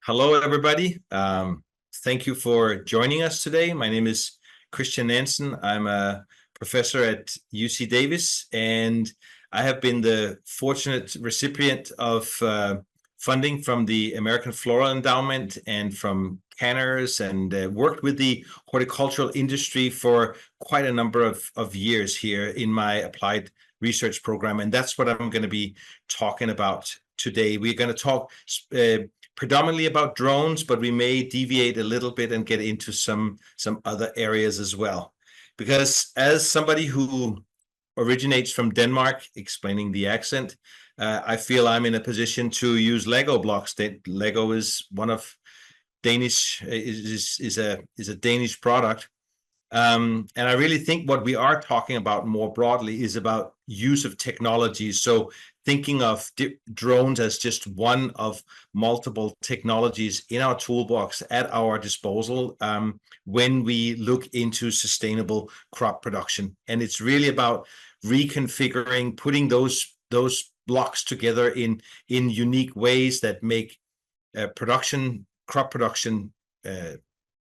Hello, everybody. Thank you for joining us today. My name is Christian Nansen. I'm a professor at UC Davis, and I have been the fortunate recipient of funding from the American Floral Endowment and from Canners, and worked with the horticultural industry for quite a number of years here in my applied research program. And that's what I'm going to be talking about today. We're going to talk predominantly about drones, but we may deviate a little bit and get into some other areas as well. Because as somebody who originates from Denmark, explaining the accent, I feel I'm in a position to use Lego blocks. That Lego is one of Danish is a Danish product. And I really think what we are talking about more broadly is about use of technology. So thinking of drones as just one of multiple technologies in our toolbox at our disposal when we look into sustainable crop production. And it's really about reconfiguring, putting those blocks together in unique ways that make crop production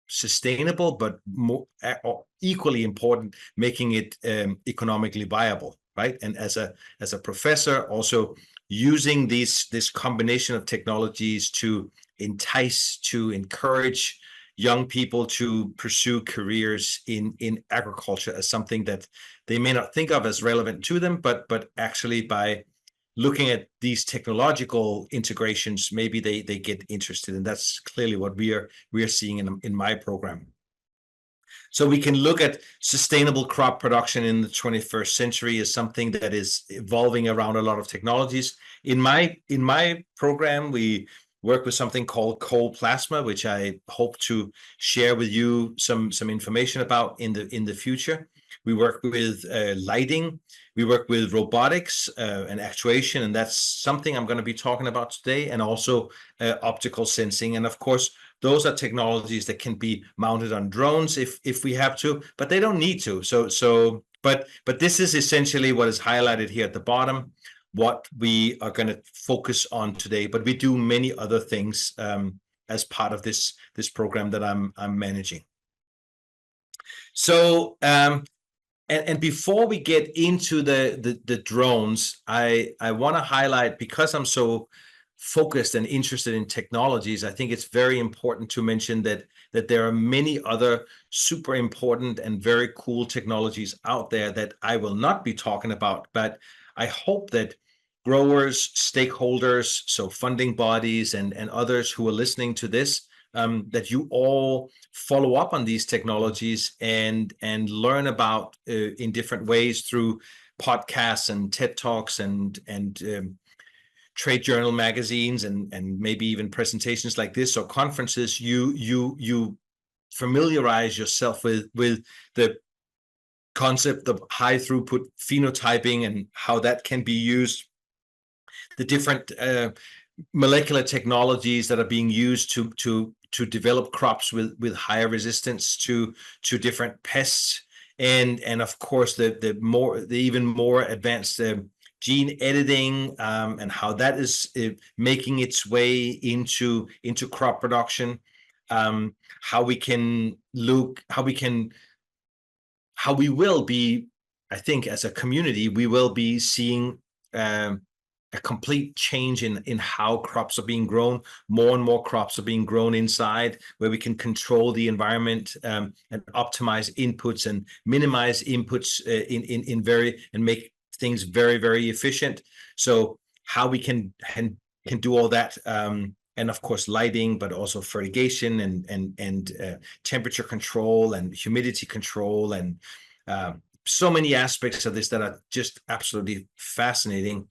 sustainable, but more equally important, making it economically viable, right? And as a professor, also using this combination of technologies to entice, to encourage young people to pursue careers in agriculture as something that they may not think of as relevant to them, but actually by looking at these technological integrations, maybe they get interested, and that's clearly what we are seeing in my program. So we can look at sustainable crop production in the 21st century as something that is evolving around a lot of technologies. In my program, we work with something called cold plasma, which I hope to share with you some information about in the future. We work with lighting. We work with robotics and actuation, and that's something I'm going to be talking about today, and also optical sensing. And of course, those are technologies that can be mounted on drones if we have to, but they don't need to. But this is essentially what is highlighted here at the bottom, what we are going to focus on today. But we do many other things as part of this program that I'm managing. So and before we get into the drones, I want to highlight, because I'm so focused and interested in technologies, I think it's very important to mention that there are many other super important and very cool technologies out there that I will not be talking about, but I hope that growers, stakeholders, so funding bodies and others who are listening to this, that you all follow up on these technologies and learn about in different ways through podcasts and TED Talks and trade journal magazines and maybe even presentations like this or conferences. You familiarize yourself with the concept of high throughput phenotyping and how that can be used, the different molecular technologies that are being used to develop crops with higher resistance to different pests, and of course the even more advanced gene editing and how that is making its way into crop production. How we will be, I think, as a community, we will be seeing a complete change in how crops are being grown. More and more crops are being grown inside, where we can control the environment and optimize inputs and minimize inputs and make things very, very efficient. So how we can do all that, and of course lighting, but also fertigation and temperature control and humidity control, and so many aspects of this that are just absolutely fascinating.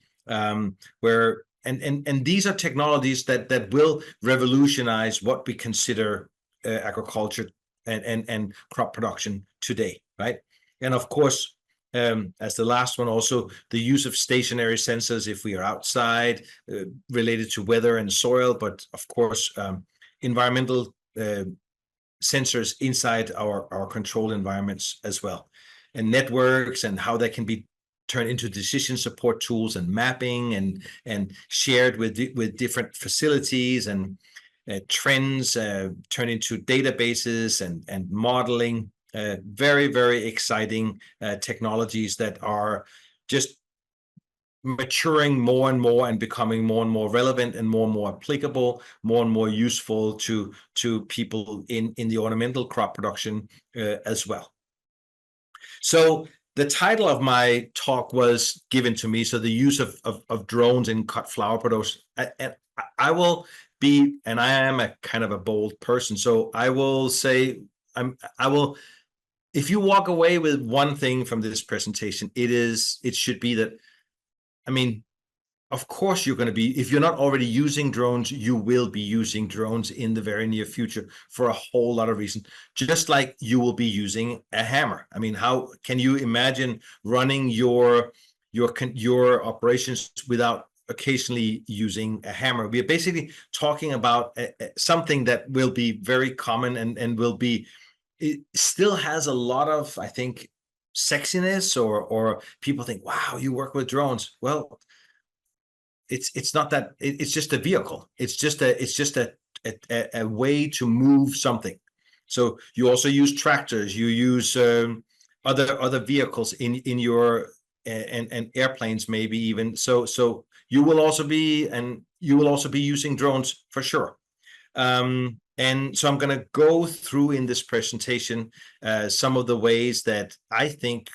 Where these are technologies that will revolutionize what we consider agriculture and crop production today, right? And of course, as the last one, also the use of stationary sensors if we are outside, related to weather and soil, but of course environmental sensors inside our controlled environments as well, and networks, and how that can be turned into decision support tools and mapping and shared with different facilities. And trends turn into databases and modeling. Very, very exciting technologies that are just maturing more and more and becoming more and more relevant and more applicable, more and more useful to people in the ornamental crop production as well. So the title of my talk was given to me, so the use of drones in cut flower production. And I will be, and I am a kind of a bold person, so I will say, I will, if you walk away with one thing from this presentation, it should be that, I mean, of course you're going to be, if you're not already using drones, you will be using drones in the very near future for a whole lot of reasons, just like you will be using a hammer. I mean, how can you imagine running your operations without occasionally using a hammer? We are basically talking about something that will be very common and will be, it still has a lot of, I think, sexiness, or people think, wow, you work with drones. Well, it's not that, it's just a vehicle. It's just a way to move something. So you also use tractors, you use other vehicles in your and airplanes, maybe even. So you will also be using drones for sure. And so I'm going to go through in this presentation some of the ways that I think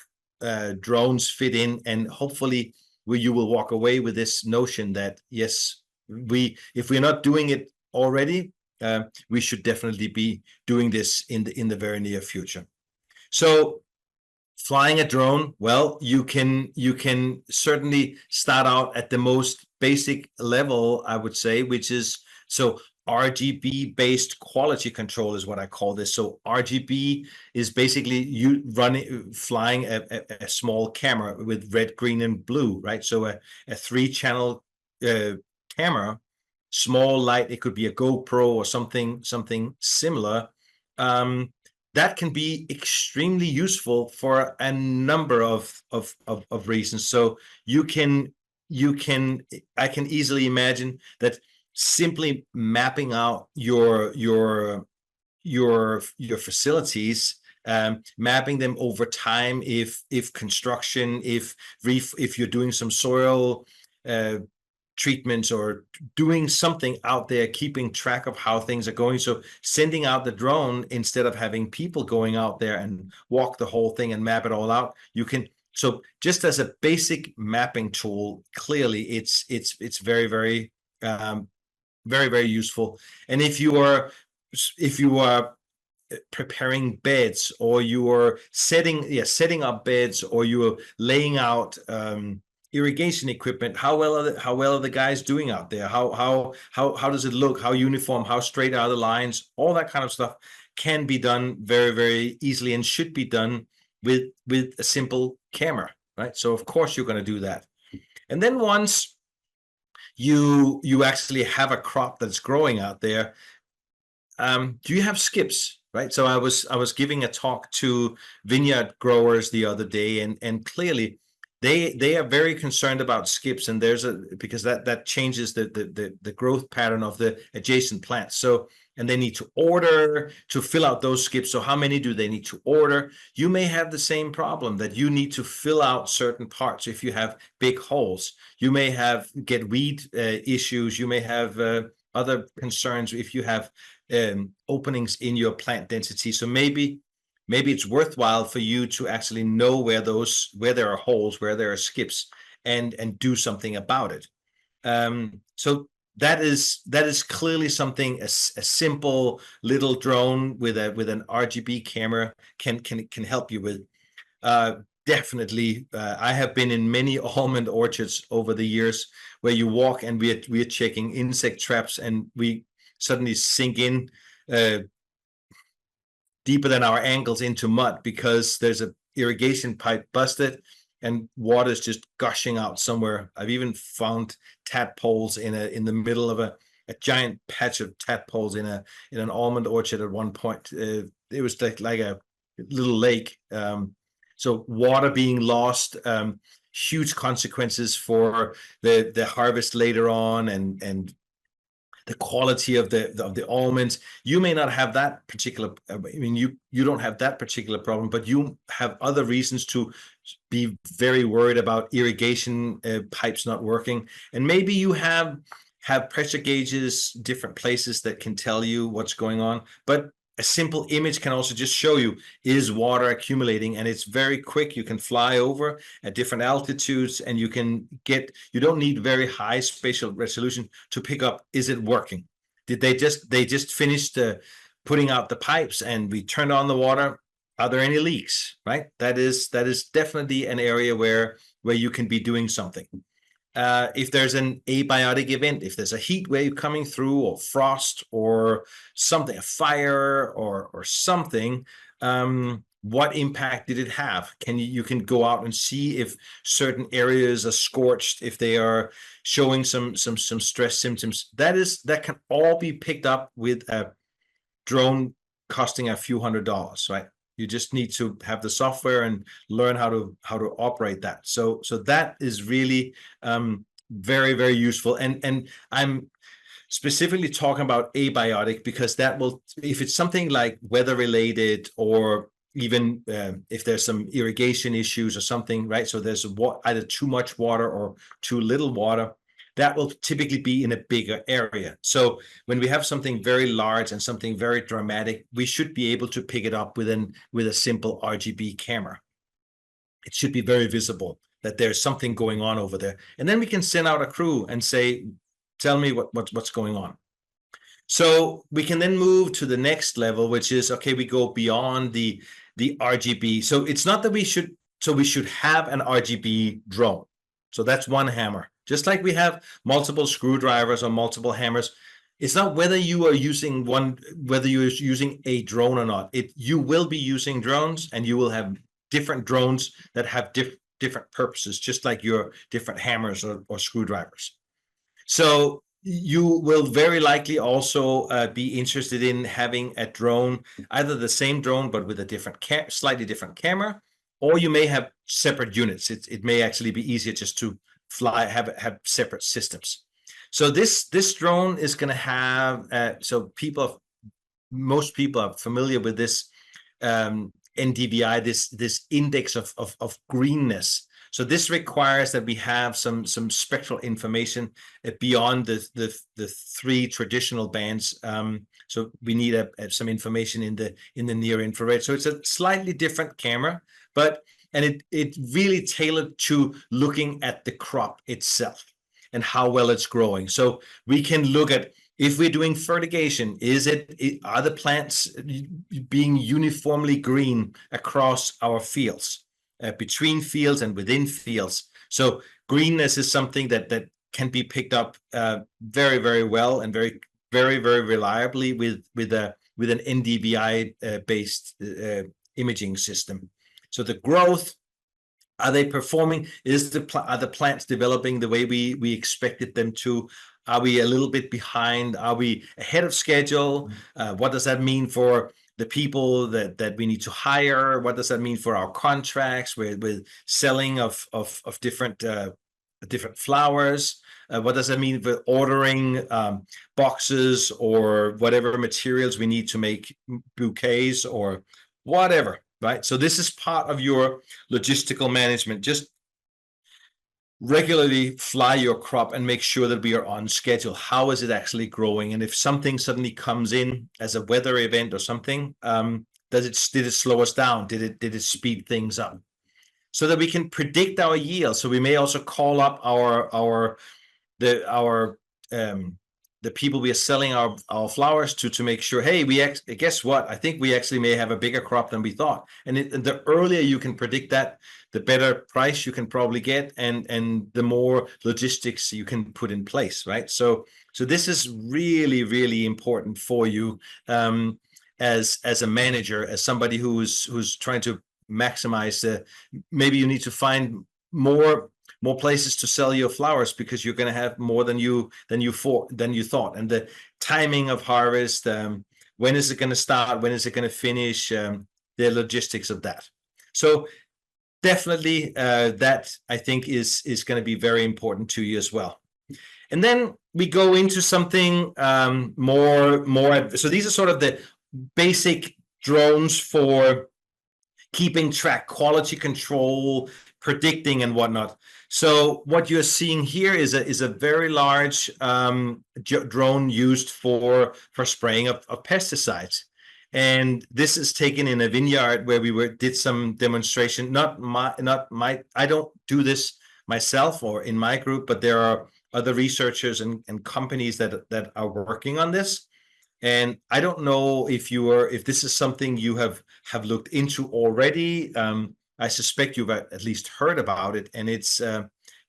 drones fit in, and hopefully you will walk away with this notion that, yes, if we're not doing it already, we should definitely be doing this in the very near future. So flying a drone, well, you can certainly start out at the most basic level, I would say, which is, so RGB based quality control is what I call this. So RGB is basically you flying a small camera with red, green, and blue, right? So a 3-channel camera, small, light. It could be a GoPro or something similar. That can be extremely useful for a number of reasons. So I can easily imagine that simply mapping out your facilities, mapping them over time, if construction, if you're doing some soil treatments or doing something out there, keeping track of how things are going. So sending out the drone, instead of having people going out there and walk the whole thing and map it all out, you can. So just as a basic mapping tool, clearly it's very, very very, very useful. And if you are preparing beds, or you are setting up beds, or you are laying out irrigation equipment, how well are the guys doing out there? How does it look? How uniform? How straight are the lines? All that kind of stuff can be done very, very easily, and should be done with a simple camera, right? So of course you're going to do that. And then once you actually have a crop that's growing out there, do you have skips, right? So I was giving a talk to vineyard growers the other day, and clearly they are very concerned about skips, and because that changes the growth pattern of the adjacent plants. So, and they need to order to fill out those skips. So how many do they need to order? You may have the same problem, that you need to fill out certain parts if you have big holes. You may get weed issues. You may have other concerns if you have openings in your plant density. So maybe it's worthwhile for you to actually know where there are holes, where there are skips, and do something about it. So that is clearly something a simple little drone with an RGB camera can help you with. Definitely, I have been in many almond orchards over the years where you walk and we are checking insect traps, and we suddenly sink in deeper than our ankles into mud because there's a irrigation pipe busted and water's just gushing out somewhere. I've even found tadpoles in the middle of a giant patch of tadpoles in an almond orchard at one point. It was like a little lake. So water being lost, huge consequences for the harvest later on, and the quality of the almonds. You may not have that particular, I mean, you don't have that particular problem, but you have other reasons to be very worried about irrigation pipes not working. And maybe you have pressure gauges, different places that can tell you what's going on. But a simple image can also just show you, is water accumulating? And it's very quick. You can fly over at different altitudes, and you don't need very high spatial resolution to pick up, is it working? Did they just finished putting out the pipes and we turned on the water? Are there any leaks, right? That is definitely an area where you can be doing something. If there's an abiotic event, if there's a heat wave coming through, or frost, or something, a fire, or something, what impact did it have? You can go out and see if certain areas are scorched, if they are showing some stress symptoms. That can all be picked up with a drone costing a few $100s, right? You just need to have the software and learn how to operate that. So that is really very, very useful. And I'm specifically talking about abiotic because that will, if it's something like weather related, or even if there's some irrigation issues or something, right? So there's either too much water or too little water. That will typically be in a bigger area. So when we have something very large and something very dramatic, we should be able to pick it up with a simple RGB camera. It should be very visible that there's something going on over there. And then we can send out a crew and say, tell me what's going on. So we can then move to the next level, which is, okay, we go beyond the RGB. So it's not that we should have an RGB drone. So that's one hammer. Just like we have multiple screwdrivers or multiple hammers, it's not whether you are using whether you're using a drone or not. You will be using drones, and you will have different drones that have different purposes, just like your different hammers or screwdrivers. So you will very likely also be interested in having a drone, either the same drone but with a slightly different camera, or you may have separate units. It may actually be easier just to have separate systems. So this drone is going to have most people are familiar with this NDVI, this index of greenness. So this requires that we have some spectral information beyond the three traditional bands. So we need some information in the near infrared. So it's a slightly different camera, and it really tailored to looking at the crop itself and how well it's growing. So we can look at, if we're doing fertigation, are the plants being uniformly green across our fields, between fields and within fields? So greenness is something that can be picked up very, very well and very, very, very reliably with an NDVI based imaging system. So the growth, are they performing? Are the plants developing the way we expected them to? Are we a little bit behind? Are we ahead of schedule? What does that mean for the people that we need to hire? What does that mean for our contracts with selling of different flowers? What does that mean for ordering boxes or whatever materials we need to make bouquets or whatever? Right. So this is part of your logistical management. Just regularly fly your crop and make sure that we are on schedule. How is it actually growing? And if something suddenly comes in as a weather event or something, did it slow us down? Did it speed things up? So that we can predict our yield. So we may also call up the people we are selling our flowers to make sure, hey, guess what? I think we actually may have a bigger crop than we thought. And the earlier you can predict that, the better price you can probably get, and the more logistics you can put in place, right? So this is really, really important for you as a manager, as somebody who's trying to maximize. Maybe you need to find more places to sell your flowers because you're going to have more than you thought. And the timing of harvest, when is it going to start? When is it going to finish? The logistics of that. So definitely that I think is going to be very important to you as well. And then we go into something more. So these are sort of the basic drones for keeping track, quality control, predicting, and whatnot. So what you're seeing here is a very large drone used for spraying of pesticides. And this is taken in a vineyard where we did some demonstration. Not my. I don't do this myself or in my group, but there are other researchers and companies that are working on this. And I don't know if this is something you have looked into already. I suspect you've at least heard about it, and it's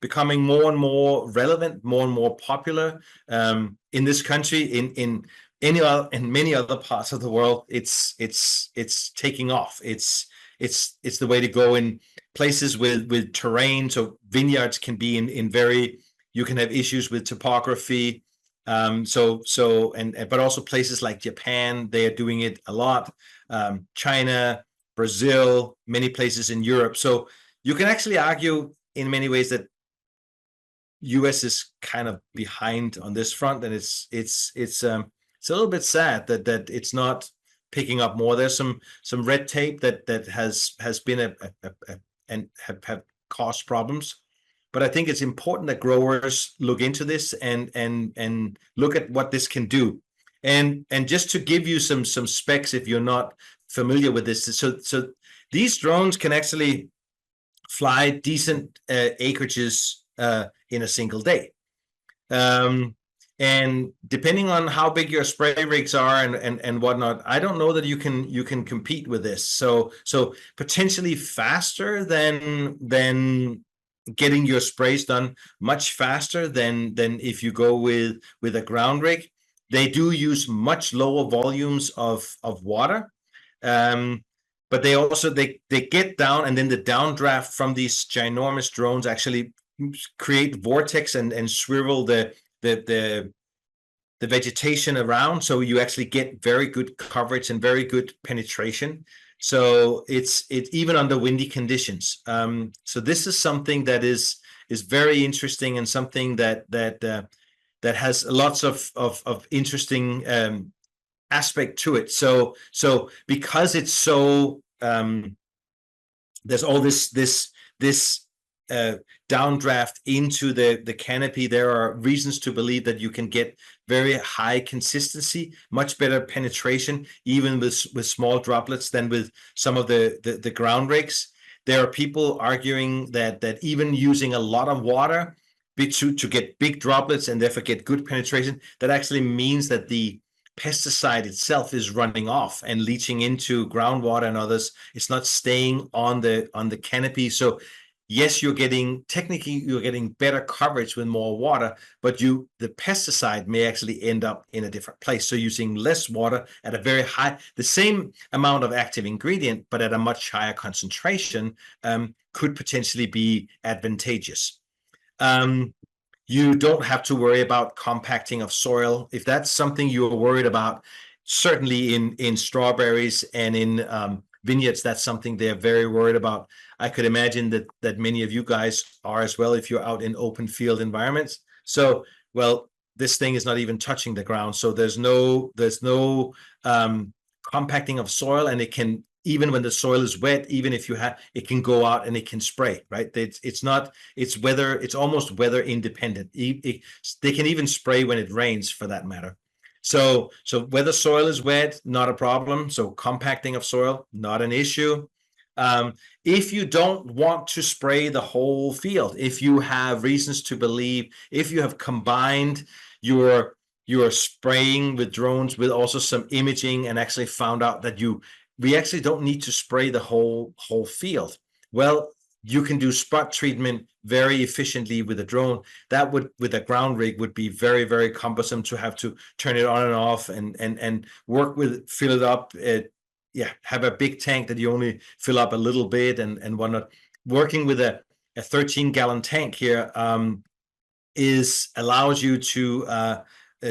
becoming more and more relevant, more and more popular in this country. In many other parts of the world, it's taking off. It's the way to go in places with terrain. So vineyards can be in very. You can have issues with topography. But also places like Japan, they are doing it a lot. China, Brazil, many places in Europe. So you can actually argue in many ways that US is kind of behind on this front, and it's a little bit sad that it's not picking up more. There's some red tape that has been and have caused problems. But I think it's important that growers look into this and look at what this can do. And just to give you some specs, if you're not familiar with this, so these drones can actually fly decent acreages in a single day. And depending on how big your spray rigs are and whatnot, I don't know that you can compete with this. So potentially faster than getting your sprays done, much faster than if you go with a ground rig. They do use much lower volumes of water, but they also they get down, and then the downdraft from these ginormous drones actually create vortex and swivel the vegetation around, so you actually get very good coverage and very good penetration. So it's even under windy conditions. So this is something that is very interesting, and something that has lots of interesting aspect to it. So because it's so there's all this downdraft into the canopy, there are reasons to believe that you can get very high consistency, much better penetration, even with small droplets than with some of the ground rigs. There are people arguing that even using a lot of water to get big droplets and therefore get good penetration, that actually means that the pesticide itself is running off and leaching into groundwater and others. It's not staying on the canopy. So yes, you're getting better coverage with more water, but the pesticide may actually end up in a different place. So using less water at a very high, the same amount of active ingredient, but at a much higher concentration, could potentially be advantageous. You don't have to worry about compacting of soil. If that's something you're worried about, certainly in strawberries and in vineyards, that's something they're very worried about. I could imagine that many of you guys are as well if you're out in open field environments. So, well, this thing is not even touching the ground, so there's no compacting of soil, and it can, even when the soil is wet, even if you have, it can go out and it can spray, right? It's almost weather independent. They can even spray when it rains, for that matter. So whether soil is wet, not a problem. So compacting of soil, not an issue. If you don't want to spray the whole field, if you have reasons to believe, if you have combined your spraying with drones with also some imaging and actually found out that we actually don't need to spray the whole field, well, you can do spot treatment very efficiently with a drone. That would, with a ground rig, would be very, very cumbersome to have to turn it on and off and work with, fill it up. Have a big tank that you only fill up a little bit and whatnot. Working with a 13-gallon tank here allows you to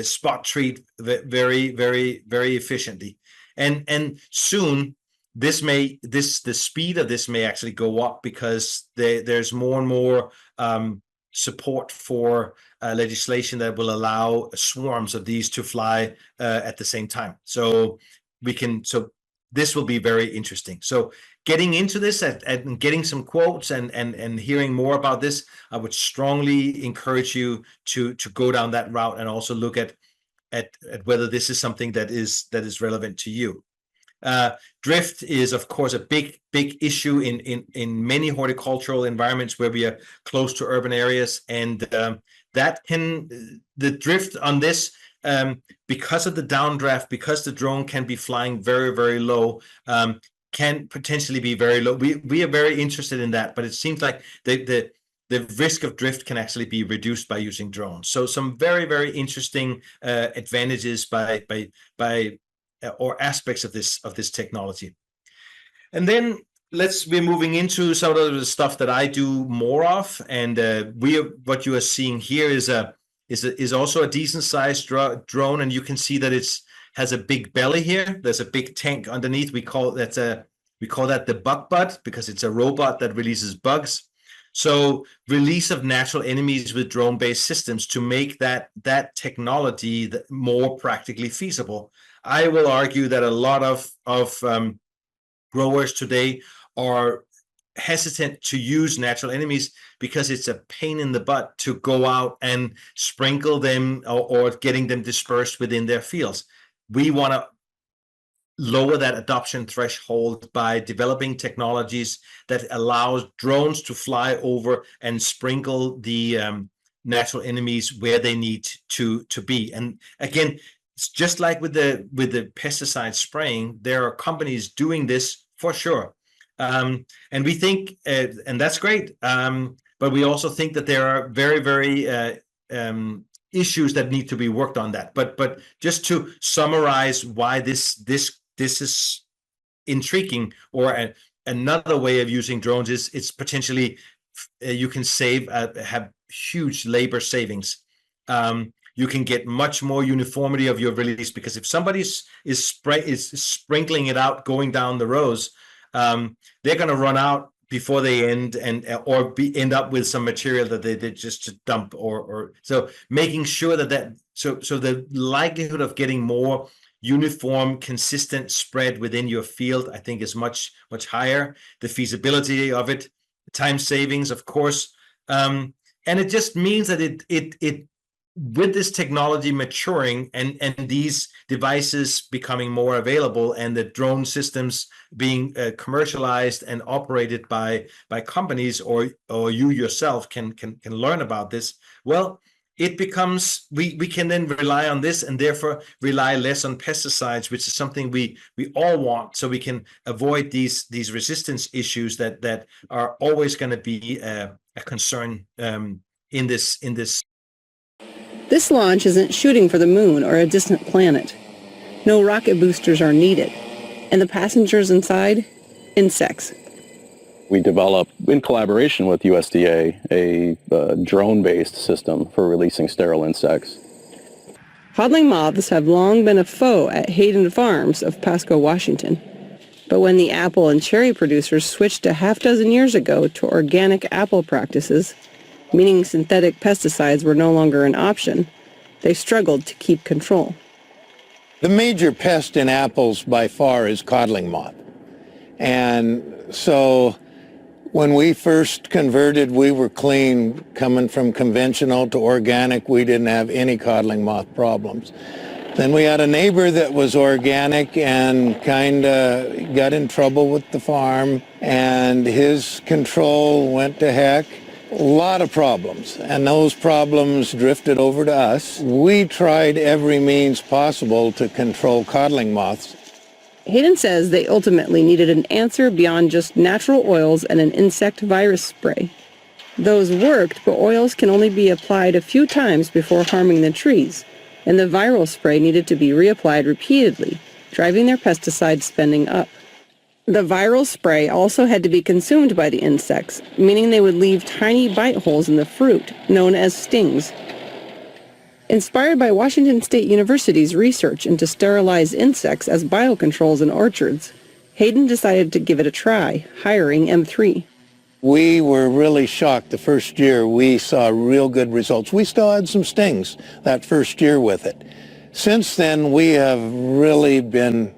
spot treat very, very, very efficiently. And soon the speed of this may actually go up, because there's more and more support for legislation that will allow swarms of these to fly at the same time. So this will be very interesting. So getting into this and getting some quotes and hearing more about this, I would strongly encourage you to go down that route and also look at whether this is something that is relevant to you. Drift is, of course, a big issue in many horticultural environments where we are close to urban areas, and the drift on this, because of the downdraft, because the drone can be flying very, very low, can potentially be very low. We are very interested in that, but it seems like the risk of drift can actually be reduced by using drones. So some very, very interesting advantages by or aspects of this technology. And then we're moving into some of the stuff that I do more of, and what you are seeing here is also a decent sized drone, and you can see that has a big belly here. There's a big tank underneath. We call that the bug butt because it's a robot that releases bugs. So release of natural enemies with drone-based systems to make that technology more practically feasible. I will argue that a lot of growers today are hesitant to use natural enemies because it's a pain in the butt to go out and sprinkle them or getting them dispersed within their fields. We want to lower that adoption threshold by developing technologies that allows drones to fly over and sprinkle the natural enemies where they need to be. And again, it's just like with the pesticide spraying, there are companies doing this for sure. And we think, and that's great, but we also think that there are very, very issues that need to be worked on that. But just to summarize why this is intriguing, or another way of using drones is it's potentially you can have huge labor savings. You can get much more uniformity of your release, because if somebody is sprinkling it out going down the rows, they're going to run out before they end end up with some material that they just dump or so making sure that so the likelihood of getting more uniform, consistent spread within your field, I think, is much higher. The feasibility of it, time savings, of course, and it just means that it with this technology maturing and these devices becoming more available and the drone systems being commercialized and operated by companies, or you yourself can learn about this, well, it becomes we can then rely on this and therefore rely less on pesticides, which is something we all want, so we can avoid these resistance issues that are always going to be a concern in this. This launch isn't shooting for the moon or a distant planet. No rocket boosters are needed. And the passengers inside? Insects. We developed, in collaboration with USDA, a drone-based system for releasing sterile insects. Codling moths have long been a foe at Hayden Farms of Pasco, Washington. But when the apple and cherry producers switched a half dozen years ago to organic apple practices, meaning synthetic pesticides were no longer an option, they struggled to keep control. The major pest in apples by far is codling moth. And so when we first converted, we were clean. Coming from conventional to organic, we didn't have any codling moth problems. Then we had a neighbor that was organic and kind of got in trouble with the farm, and his control went to heck. A lot of problems, and those problems drifted over to us. We tried every means possible to control codling moths. Hayden says they ultimately needed an answer beyond just natural oils and an insect virus spray. Those worked, but oils can only be applied a few times before harming the trees, and the viral spray needed to be reapplied repeatedly, driving their pesticide spending up. The viral spray also had to be consumed by the insects, meaning they would leave tiny bite holes in the fruit, known as stings. Inspired by Washington State University's research into sterilized insects as biocontrols in orchards, Hayden decided to give it a try, hiring M3. We were really shocked the first year. We saw real good results. We still had some stings that first year with it. Since then, we have really been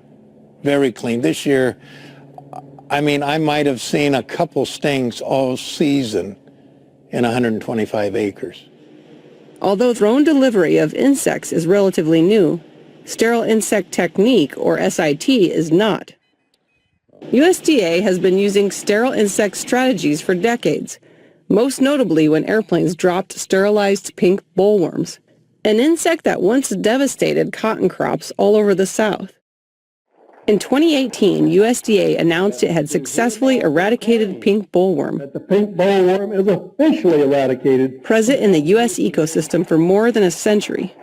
very clean. This year, I mean, I might have seen a couple stings all season in 125 acres. Although drone delivery of insects is relatively new, sterile insect technique, or SIT, is not. USDA has been using sterile insect strategies for decades, most notably when airplanes dropped sterilized pink bollworms, an insect that once devastated cotton crops all over the South. In 2018, USDA announced it had successfully eradicated pink bollworm, That the pink bollworm is officially eradicated. present in the U.S. ecosystem for more than a century.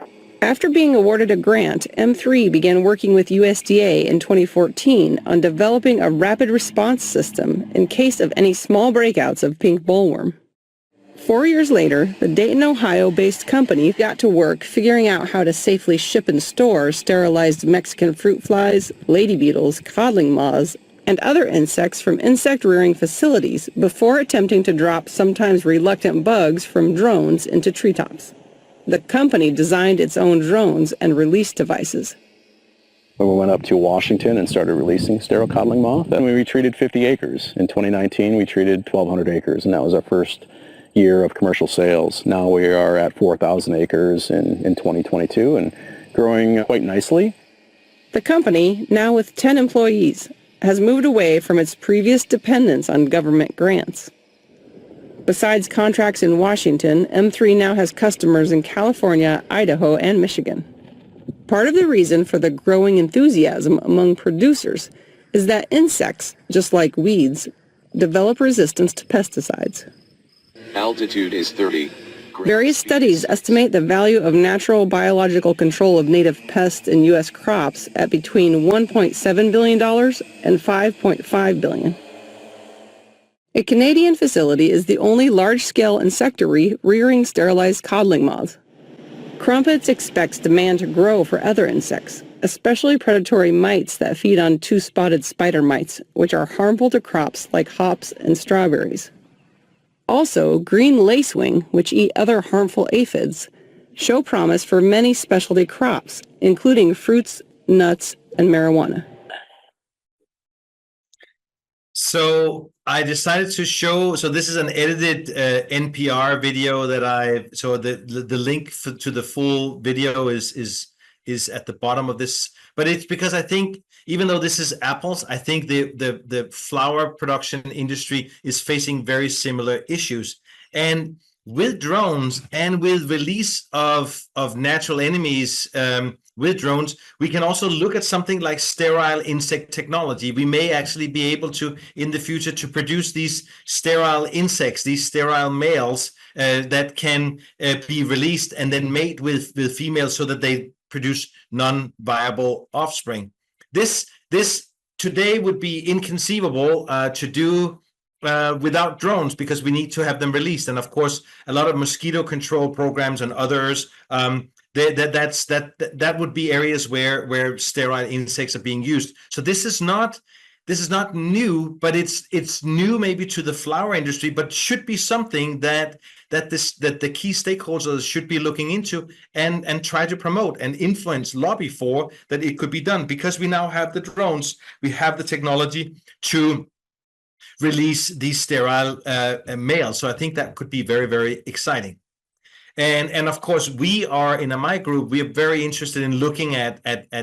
After being awarded a grant, M3 began working with USDA in 2014 on developing a rapid response system in case of any small breakouts of pink bollworm. 4 years later, the Dayton, Ohio-based company got to work figuring out how to safely ship and store sterilized Mexican fruit flies, lady beetles, codling moths, and other insects from insect-rearing facilities before attempting to drop sometimes reluctant bugs from drones into treetops. The company designed its own drones and release devices. When we went up to Washington and started releasing sterile codling moth, and we treated 50 acres. In 2019, we treated 1,200 acres, and that was our first year of commercial sales. Now we are at 4,000 acres in 2022 and growing quite nicely. The company, now with 10 employees, has moved away from its previous dependence on government grants. Besides contracts in Washington, M3 now has customers in California, Idaho, and Michigan. Part of the reason for the growing enthusiasm among producers is that insects, just like weeds, develop resistance to pesticides. Altitude is 30. Various studies estimate the value of natural biological control of native pests in U.S. crops at between $1.7 billion and $5.5 billion. A Canadian facility is the only large-scale insectary rearing sterilized codling moths. Crumpets expects demand to grow for other insects, especially predatory mites that feed on two-spotted spider mites, which are harmful to crops like hops and strawberries. Also, green lacewing, which eat other harmful aphids, show promise for many specialty crops, including fruits, nuts, and marijuana. So I decided to show, so this is an edited NPR video that so the link to the full video is at the bottom of this, but it's because I think even though this is apples, I think the flower production industry is facing very similar issues. And with drones and with release of natural enemies with drones, we can also look at something like sterile insect technology. We may actually be able to, in the future, to produce these sterile insects, these sterile males that can be released and then mate with females so that they produce non-viable offspring. This today would be inconceivable to do without drones because we need to have them released. And of course, a lot of mosquito control programs and others, that would be areas where sterile insects are being used. So this is not new, but it's new maybe to the flower industry, but should be something that the key stakeholders should be looking into and try to promote and influence, lobby for that it could be done, because we now have the drones, we have the technology to release these sterile males. So I think that could be very, very exciting. And of course, we are in my group, we are very interested in looking at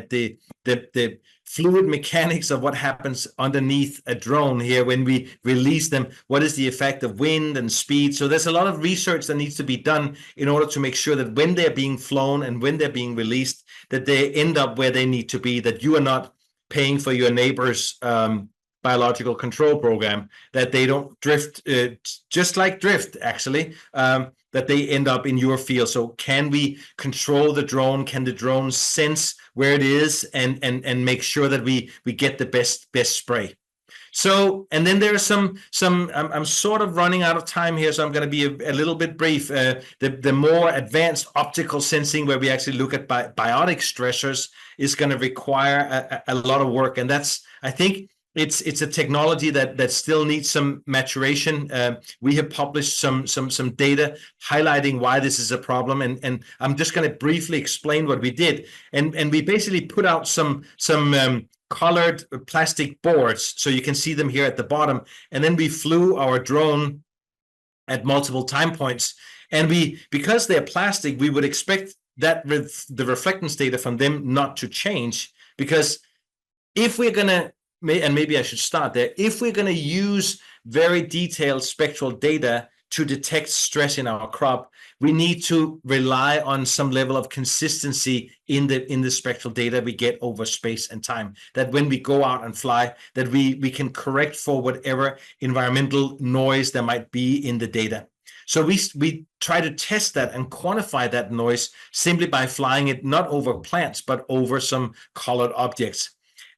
the fluid mechanics of what happens underneath a drone here when we release them. What is the effect of wind and speed? So there's a lot of research that needs to be done in order to make sure that when they're being flown and when they're being released, that they end up where they need to be, that you are not paying for your neighbor's biological control program, that they don't drift, just like drift, actually, that they end up in your field. So can we control the drone? Can the drone sense where it is and make sure that we get the best spray? So, and then there's some I'm sort of running out of time here, so I'm going to be a little bit brief. The more advanced optical sensing, where we actually look at biotic stressors, is going to require a lot of work. And that's, I think, it's a technology that still needs some maturation. We have published some data highlighting why this is a problem, and I'm just going to briefly explain what we did. And we basically put out some colored plastic boards, so you can see them here at the bottom. And then we flew our drone at multiple time points, and because they're plastic, we would expect that with the reflectance data from them not to change, because if we're going to, and maybe I should start there, if we're going to use very detailed spectral data to detect stress in our crop, we need to rely on some level of consistency in the spectral data we get over space and time, that when we go out and fly, that we can correct for whatever environmental noise there might be in the data. So we try to test that and quantify that noise simply by flying it not over plants, but over some colored objects.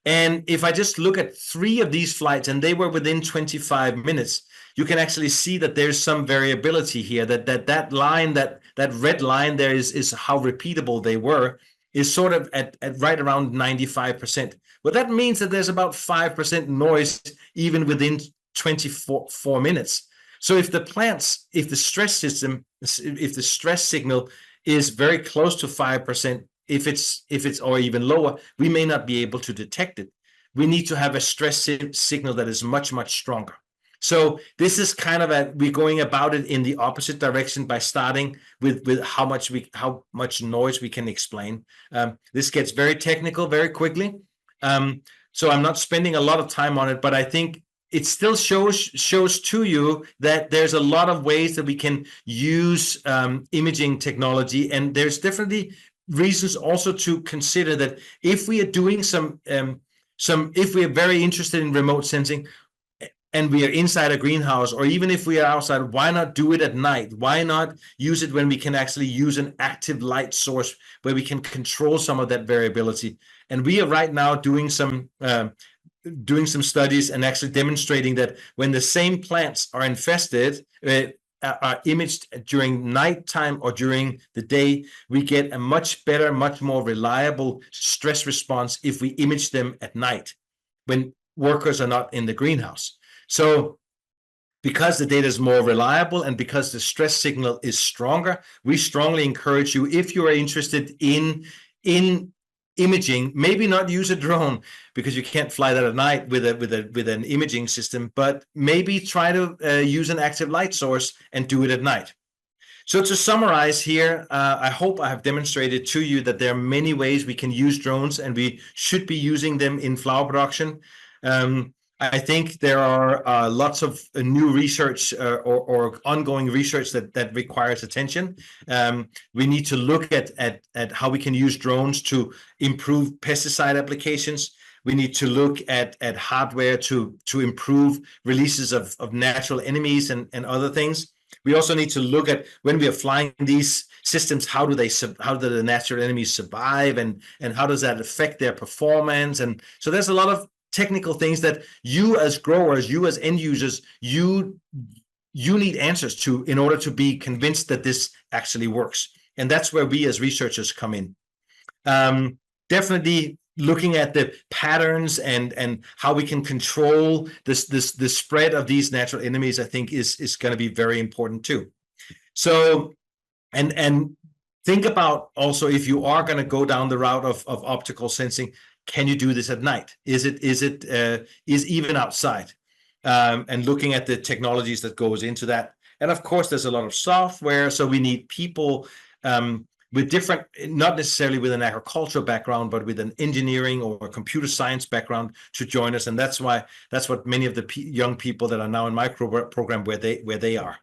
And if I just look at 3 of these flights, and they were within 25 minutes, you can actually see that there's some variability here, that line, that red line there is how repeatable they were, is sort of at right around 95%. Well, that means that there's about 5% noise even within 24 minutes. So if the stress signal is very close to 5%, if it's or even lower, we may not be able to detect it. We need to have a stress signal that is much, much stronger. So this is kind of we're going about it in the opposite direction by starting with how much noise we can explain. This gets very technical very quickly. So I'm not spending a lot of time on it, but I think it still shows to you that there's a lot of ways that we can use imaging technology, and there's definitely reasons also to consider that if we are doing if we are very interested in remote sensing and we are inside a greenhouse, or even if we are outside, why not do it at night? Why not use it when we can actually use an active light source where we can control some of that variability? And we are right now doing some studies and actually demonstrating that when the same plants are infested, are imaged during nighttime or during the day, we get a much better, much more reliable stress response if we image them at night when workers are not in the greenhouse. So because the data is more reliable and because the stress signal is stronger, we strongly encourage you, if you are interested in imaging, maybe not use a drone because you can't fly that at night with an imaging system, but maybe try to use an active light source and do it at night. So to summarize here, I hope I have demonstrated to you that there are many ways we can use drones, and we should be using them in flower production. I think there are lots of new research or ongoing research that requires attention. We need to look at how we can use drones to improve pesticide applications. We need to look at hardware to improve releases of natural enemies and other things. We also need to look at, when we are flying these systems, how do the natural enemies survive, and how does that affect their performance? And so there's a lot of technical things that you as growers, you as end users, you need answers to in order to be convinced that this actually works. And that's where we as researchers come in. Definitely looking at the patterns and how we can control the spread of these natural enemies, I think is going to be very important too. So, and think about also, if you are going to go down the route of optical sensing, can you do this at night? Is even outside? And looking at the technologies that goes into that. And of course, there's a lot of software, so we need people with different, not necessarily with an agricultural background, but with an engineering or a computer science background to join us. And that's what many of the young people that are now in my program where they are.